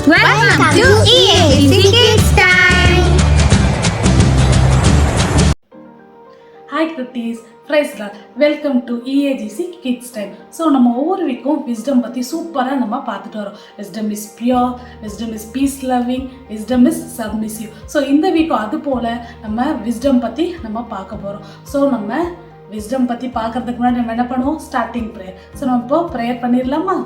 Welcome to EAGC Kids Time. Hi குட்டீஸ், praise Lord. Welcome to EAGC kids time. So நம்ம ஒவ்வொரு வீக்கும் wisdom பற்றி சூப்பராக நம்ம பார்த்துட்டு வரோம். Wisdom is pure, wisdom is peace loving, wisdom is submissive. So இந்த வீக்கும் அது போல் நம்ம விஸ்டம் பற்றி நம்ம பார்க்க போகிறோம். ஸோ நம்ம விஸ்டம் பற்றி பார்க்கறதுக்கு முன்னாடி நம்ம என்ன பண்ணுவோம்? Starting prayer. ஸோ நம்ம இப்போ ப்ரேயர் பண்ணிடலாமா?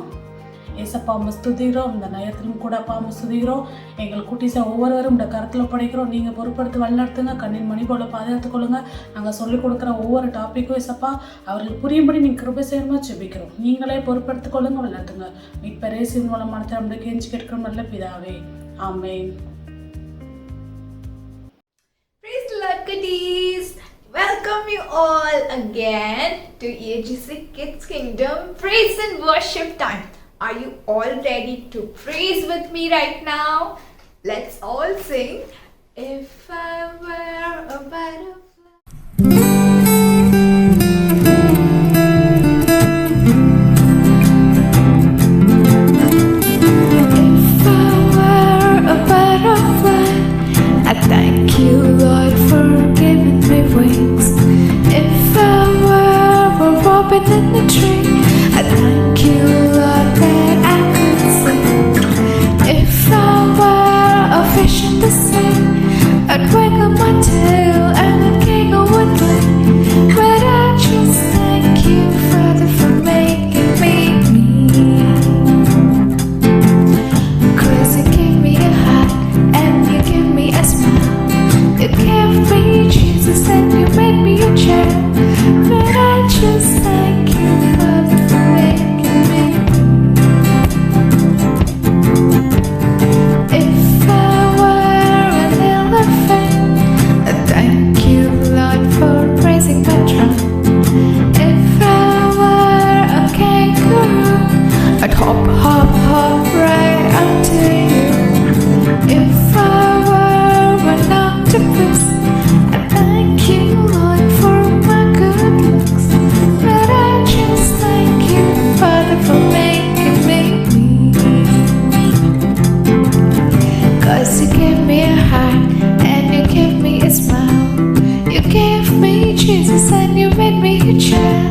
ஏசப்பா அம்மா ஸ்துதிக்கிறோம், இந்த நேரத்திலும் கூட அப்பா அம்மா ஸ்துதிக்கிறோம். எங்கள் குட்டீஸை ஒவ்வொருவரும் இந்த கருத்தில் படைக்கிறோம். நீங்கள் பொறுப்படுத்தி வழிநடத்துங்க, கண்ணின் மணி போல பாதுகாத்துக் கொள்ளுங்க. நாங்கள் சொல்லிக் கொடுக்குற ஒவ்வொரு டாப்பிக்கும் ஏசப்பா அவர்களுக்கு புரியும்படி நீங்கள் கிருபை செய்யணுமா ஜெபிக்கிறோம். நீங்களே பொறுப்படுத்திக் கொள்ளுங்க, வழிநடத்துங்க. மீட்பரேசின் மூலமான நம்முடைய கெஞ்சி கேட்கிறோம் நல்ல பிதாவே, ஆமென். Praise the Lord, goodies. Welcome you all again to EAGC Kids Kingdom Praise and Worship Time. Are you all ready to praise with me right now? Let's all sing. If I were a butterfly. If I were a butterfly, I thank you, Lord, for giving me wings. If I were a robin in the tree, I thank you, Lord, that I could sing. If I were a fish in the sea, I'd wiggle my tail and the king would play. But I just thank you, Father, for making me me. 'Cause you gave me a heart and you gave me a smile. You gave me Jesus and you made me a child. But I just thank you, Father, for making me. If I were an elephant, I thank you, Lord, for raising my drum. If I were a kangaroo, I'd hop, hop, hop right up to you. If I were an octopus, I thank you, Lord, for my good looks. But I just thank you, Father, for making me me. 'Cause you gave me a heart and you gave me a smile. You gave me Jesus and you made me a child.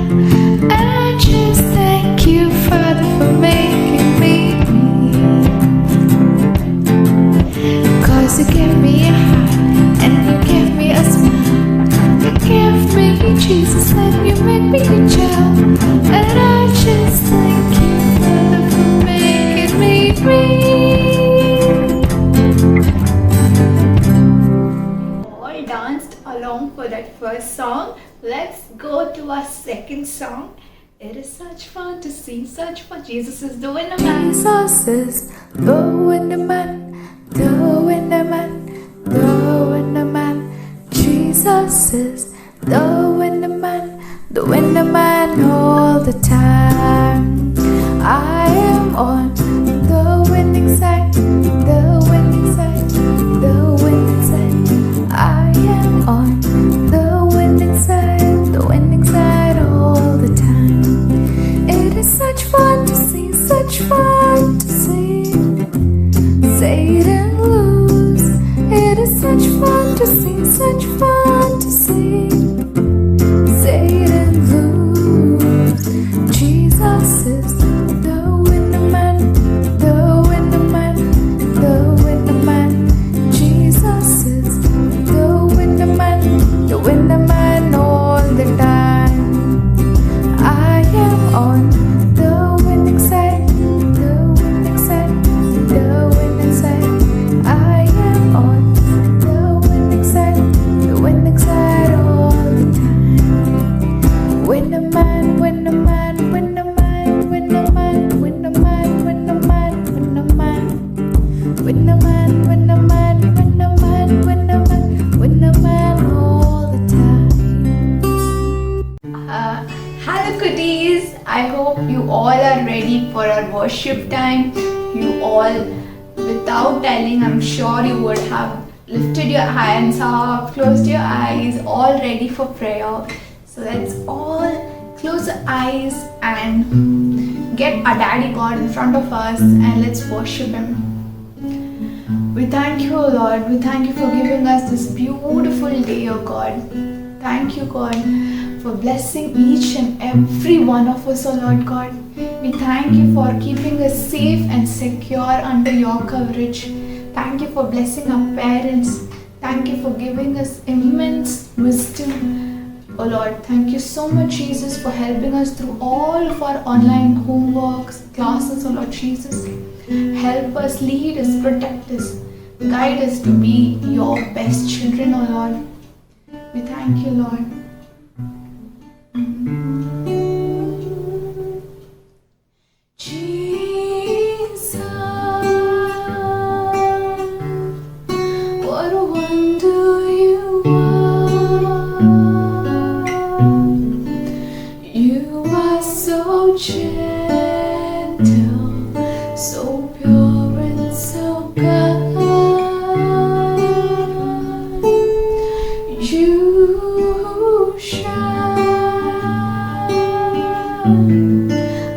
And I just thank you, Father, for making me me. 'Cause you gave me a heart and you gave me a smile. You gave me Jesus and you made me a child. And I just thank you, Father, for making me all danced along for that first song. Let's go to our second song. It is such fun to sing, such fun. Jesus is the winner man. Jesus is the winner man, the winner man, the winner man. Jesus is the winner man, the winner man all the time. I am on the winning side, the winning side, the winning side. I am on the winning side all the time. It is such fun to see, such fun to see Satan lose. It is such fun to see, such fun to see Satan lose. Jesus is the winner man, the winner man, the winner man. Jesus is the winner man, the winner man all the time. I am on the winning side, the winning side, the winning side. I am on the winning side, the winning side all the time. Winner man, winner man, winner man, winner man, winner man, winner man, winner man. Winner man, winner man, winner man, winner man, winner man all the time. Hello cuties, I hope you all are ready for our worship time. You all, without telling, I'm sure you would have lifted your hands up, closed your eyes, all ready for prayer. So let's all close our eyes and get our Daddy God in front of us and let's worship Him. We thank you, O Lord. We thank you for giving us this beautiful day, O God. Thank you, God, for blessing each and every one of us, O Lord God. We thank you for keeping us safe and secure under your coverage. Thank you for blessing our parents. Thank you for giving us immense wisdom. Oh Lord, thank you so much, Jesus, for helping us through all of our online homeworks, classes, oh Lord Jesus. Help us, lead us, protect us, guide us to be your best children, oh Lord. We thank you, Lord. Jesus, what a wonder you are. You are so gentle, so pure and so kind. You shine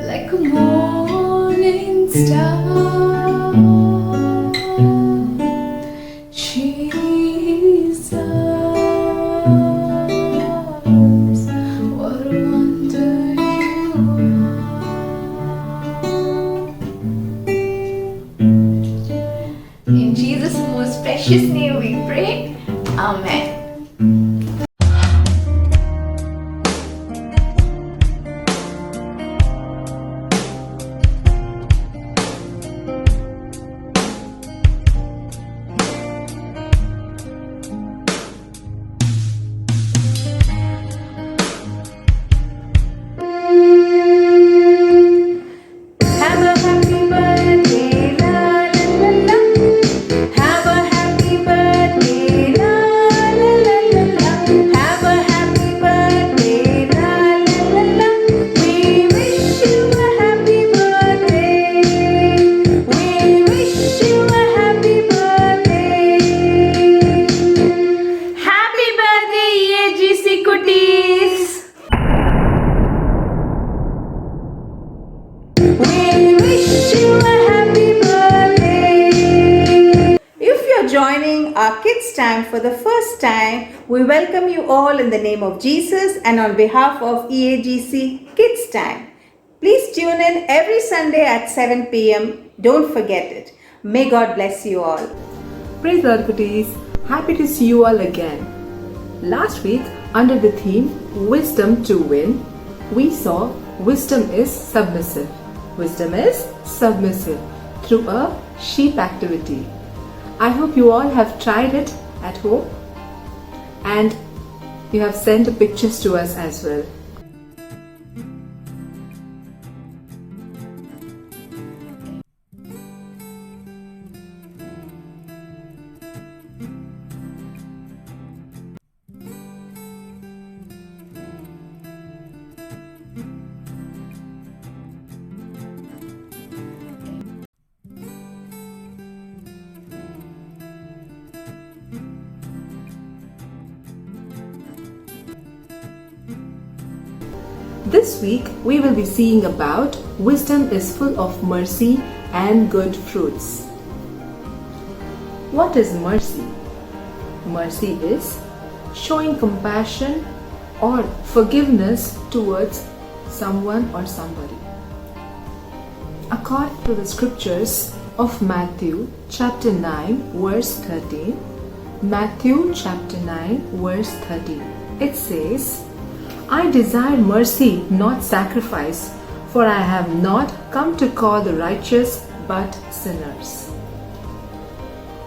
like a morning star. Jesus, what a wonder you are. In Jesus' most precious name we pray. Amen. Have a happy birthday, la la la la. Have a happy birthday, la la la la la. Have a happy birthday, la la la la. We wish you a happy birthday. We wish you a happy birthday. Happy birthday, EAGC Cuties. We wish you a happy birthday. If you're joining our Kids Time for the first time, we welcome you all in the name of Jesus and on behalf of EAGC Kids Time. Please tune in every Sunday at 7 p.m. Don't forget it. May God bless you all. Praise the Lord, cuties. Happy to see you all again. Last week, under the theme Wisdom to Win, we saw wisdom is submissive. Wisdom is submissive through a sheep activity. I hope you all have tried it at home and you have sent the pictures to us as well. This week we will be seeing about wisdom is full of mercy and good fruits. What is mercy? Mercy is showing compassion or forgiveness towards someone or somebody. According to the scriptures of Matthew chapter 9 verse 13, Matthew chapter 9 verse 13, it says, I desire mercy, not sacrifice, for I have not come to call the righteous but sinners.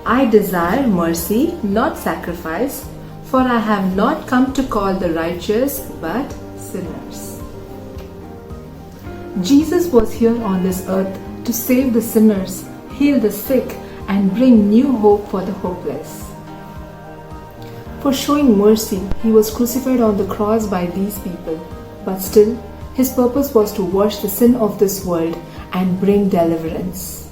I desire mercy, not sacrifice, for I have not come to call the righteous but sinners. Jesus was here on this earth to save the sinners, heal the sick, and bring new hope for the hopeless. For showing mercy, he was crucified on the cross by these people, but still, his purpose was to wash the sin of this world and bring deliverance.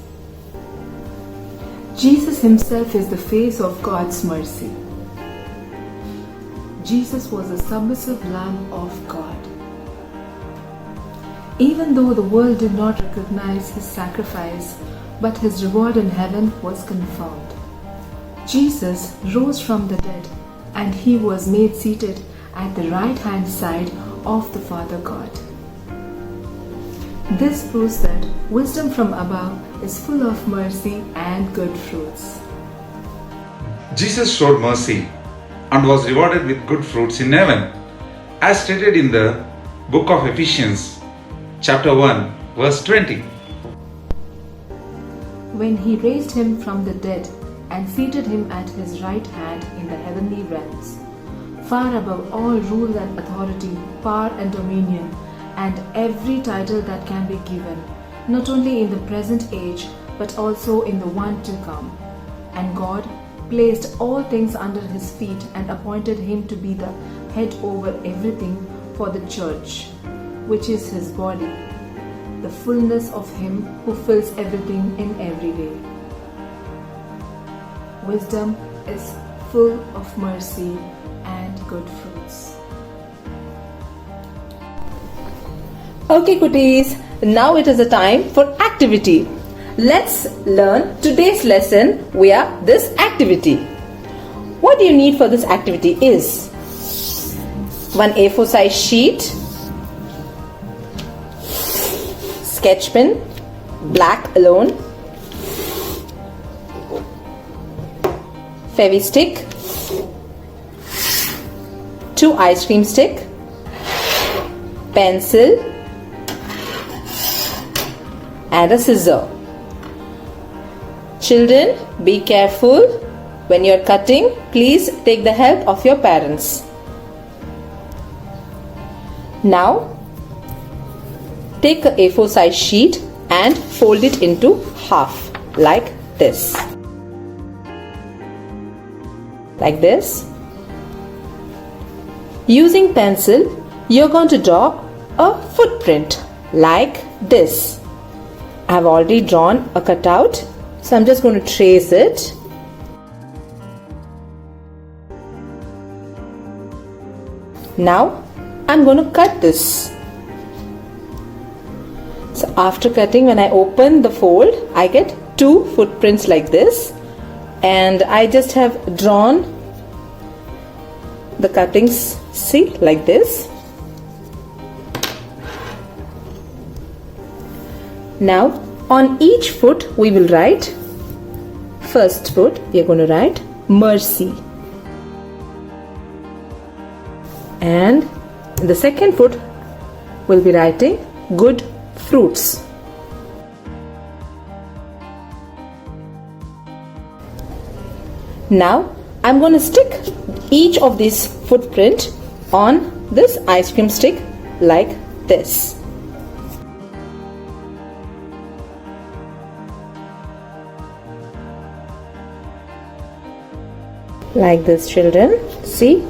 Jesus himself is the face of God's mercy. Jesus was a submissive Lamb of God. Even though the world did not recognize his sacrifice, but his reward in heaven was confirmed. Jesus rose from the dead and he was made seated at the right hand side of the Father God. This proves that wisdom from above is full of mercy and good fruits. Jesus showed mercy and was rewarded with good fruits in heaven, as stated in the book of Ephesians, chapter 1, verse 20. When he raised him from the dead and seated him at his right hand in the heavenly realms, far above all rule and authority, power and dominion, and every title that can be given, not only in the present age, but also in the one to come. And God placed all things under his feet and appointed him to be the head over everything for the church, which is his body, the fullness of him who fills everything in every way. Wisdom is full of mercy and good fruits. Okay, cuties, now it is a time for activity. Let's learn today's lesson via this activity. What you need for this activity is one A4 size sheet, sketch pen, black alone, Fevi-stick, 2 ice cream stick, pencil, and a scissor. Children, be careful when you are cutting. Please take the help of your parents. Now, take a A4 size sheet and fold it into half like this. Like this. Using pencil, you're going to draw a footprint like this. I have already drawn a cutout, so I'm just going to trace it. Now I'm going to cut this. So after cutting, when I open the fold, I get 2 footprints like this, and I just have drawn the cuttings, see, like this. Now on each foot we will write, first foot we are going to write mercy, and the second foot will be writing good fruits. Now I'm going to stick each of these footprint on this ice cream stick like this. Like this, children, see?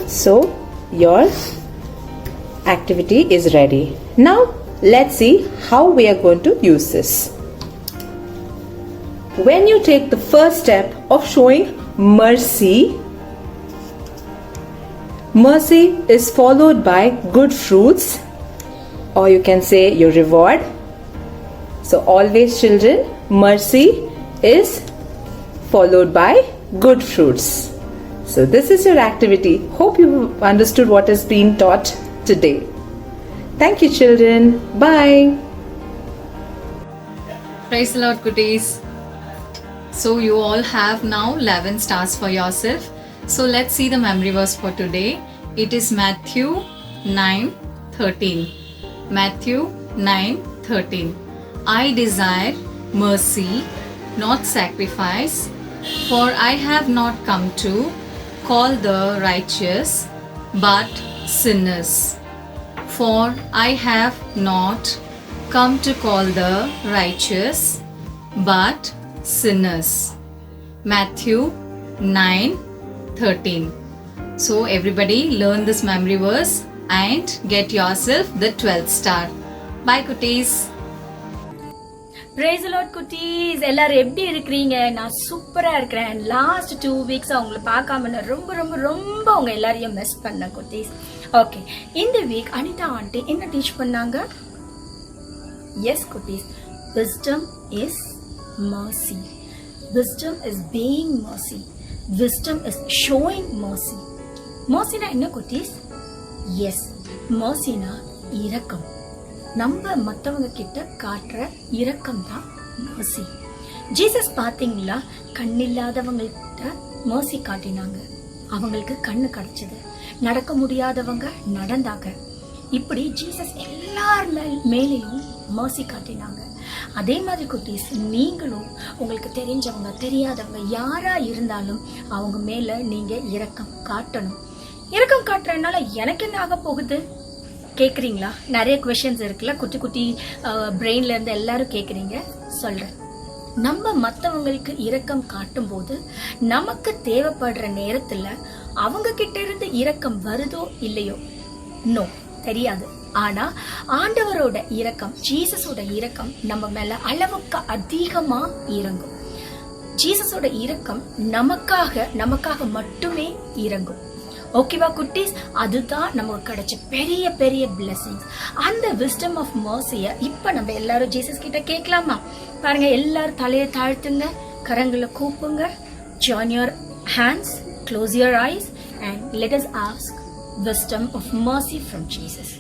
So your activity is ready. Now let's see how we are going to use this. When you take the first step of showing mercy, mercy is followed by good fruits, or you can say your reward. So always, children, mercy is followed by good fruits. So this is your activity. Hope you understood what has been taught today. Thank you, children. Bye. Praise the Lord, cuties. So you all have now 11 stars for yourself. So let's see the memory verse for today. It is Matthew 9:13. Matthew 9:13. I desire mercy, not sacrifice, for I have not come to call the righteous, but sinners. For I have not come to call the righteous, but sinners. Matthew 9:13. So everybody learn this memory verse and get yourself the 12th star. Bye, cuties. Praise the Lord, குட்டீஸ். எல்லாரும் எப்படி இருக்கிறீங்க? நான் சூப்பரா இருக்கிறேன். Last 2 weeks அவங்களை பார்க்காம நான் ரொம்ப ரொம்ப ரொம்ப அவங்க எல்லாரையும் மிஸ் பண்ணேன் குட்டீஸ். ஓகே, இந்த வீக் அனிதா ஆண்டி என்ன டீச் பண்ணாங்க? எஸ் குட்டீஸ், wisdom is mercy. wisdom is being mercy. Wisdom is showing mercy. mercyனா என்ன குட்டீஸ்? எஸ், mercyனா இரக்கம். நம்ம மற்றவங்க கிட்ட காட்டுற இரக்கம் தான் mercy. ஜீசஸ் பாத்தீங்களா, கண்ணில்லாதவங்கள்ட்ட mercy காட்டினாங்க, அவங்களுக்கு கண்ணு கிடைச்சது. நடக்க முடியாதவங்க நடந்தாங்க. இப்படி ஜீசஸ் எல்லார் மேலேயும் mercy காட்டினாங்க. அதே மாதிரி குட்டீஸ், நீங்களும் உங்களுக்கு தெரிஞ்சவங்க தெரியாதவங்க யாரா இருந்தாலும் அவங்க மேல நீங்க இரக்கம் காட்டணும். இரக்கம் காட்டுறதுனால எனக்கு என்ன ஆக போகுது கேக்குறீங்களா? நிறைய கொஸ்டின்ஸ் இருக்குல்ல, குட்டி குட்டி பிரெயின்ல இருந்து எல்லாரும் கேக்குறீங்க. சொல்றேன், நம்ம மற்றவங்களுக்கு இரக்கம் காட்டும் போது நமக்கு தேவைப்படுற நேரத்துல அவங்க கிட்ட இருந்து இரக்கம் வருதோ இல்லையோ நோ தெரியாது. ஆனா ஆண்டவரோட இரக்கம், ஜீசஸோட இரக்கம் நம்ம மேல அளவுக்கு அதிகமா இறங்கும். ஜீசஸோட இரக்கம் நமக்காக மட்டுமே இறங்கும். ஓகேவா குட்டீஸ்? அதுதான் நமக்கு கிடைச்ச பெரிய பெரிய பிளெஸிங்ஸ். அந்த விஸ்டம் ஆஃப் மர்சிய இப்ப நம்ம எல்லாரும் ஜீசஸ் கிட்ட கேட்கலாமா? பாருங்க, எல்லாரும் தலையை தாழ்த்துங்க, கரங்களை கூப்புங்க, join your hands, close your eyes and let us ask wisdom of mercy from Jesus.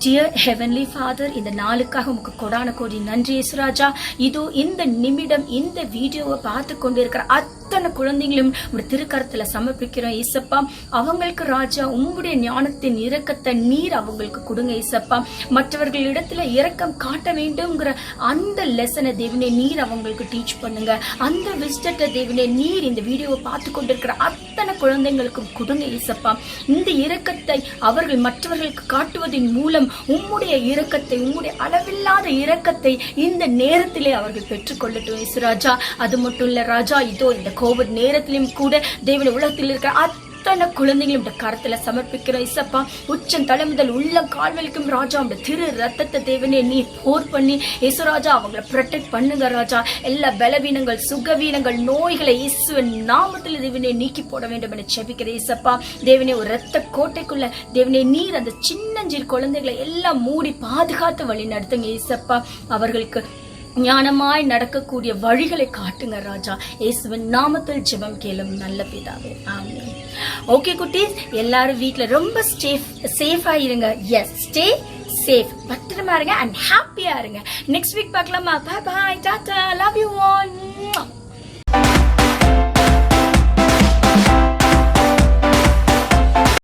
Dear Heavenly Father, இந்த நாளுக்காக உமக்கு கொடான கோடி நன்றி இயேசுராஜா. இதோ இந்த நிமிடம் இந்த வீடியோவை பார்த்து கொண்டிருக்கிற அத்தனை குழந்தைகளும் உங்களுடைய திருக்கரத்துல சமர்ப்பிக்கிறோம் இயேசப்பா. அவங்களுக்கு ராஜா உங்களுடைய ஞானத்தின் இரக்கத்தை நீர் அவங்களுக்கு கொடுங்க இயேசப்பா. மற்றவர்களிடத்துல இரக்கம் காட்ட வேண்டும்ங்கிற அந்த லெசனை தேவனே நீர் அவங்களுக்கு டீச் பண்ணுங்க. அந்த விஸ்டத்தை தேவனே நீர் இந்த வீடியோவை பார்த்து கொண்டிருக்கிற அத்தனை குழந்தைங்களுக்கும் கொடுங்க இயேசப்பா. இந்த இரக்கத்தை அவர்கள் மற்றவர்களுக்கு காட்டுவதன் மூலம் உம்முடைய இரக்கத்தை, உம்முடைய அளவில்லாத இரக்கத்தை இந்த நேரத்திலே அவர்கள் பெற்றுக்கொள்ளட்டும் இயேசுராஜா. அது மட்டும் இல்ல ராஜா, இதோ இந்த கோவிட் நேரத்திலும் கூட தேவனுடைய உலகத்தில் இருக்கிற அத்தனை குழந்தைகளும் இந்த கரத்துல சமர்ப்பிக்கிற இசப்பா. உச்சம் தலை முதல் உள்ள கால்வலிக்கும் ராஜா, அந்த திரு ரத்தத்தை தேவனே நீ போர் பண்ணி இயேசுராஜா அவங்களை ப்ரொடெக்ட் பண்ணுங்க ராஜா. எல்லா பலவீனங்கள், சுகவீனங்கள், நோய்களை இயேசுவின் நாமத்தில் தேவனே நீக்கி போட வேண்டும் என செபிக்கிற இசப்பா. தேவனே ஒரு ரத்த கோட்டைக்குள்ள தேவனே நீர் அந்த சின்னஞ்சிறு குழந்தைகளை எல்லாம் மூடி பாதுகாத்து வழி நடத்துங்க இசப்பா. அவர்களுக்கு ஞானமாய் நடக்கக்கூடிய வழிகளை காட்டுங்க ராஜா. இயேசுவின் நாமத்தில் ஜெபம் கேளும் நல்ல பிதாவே, ஆமென். ஓகே குட்டீஸ், எல்லாரும் வீட்ல ரொம்ப சேஃபா இருங்க. எஸ், ஸ்டே சேஃப், பத்திரமா இருங்க அண்ட் ஹாப்பியா இருங்க. நெக்ஸ்ட் வீக் பார்க்கலாமா? Bye bye, tata, love you all.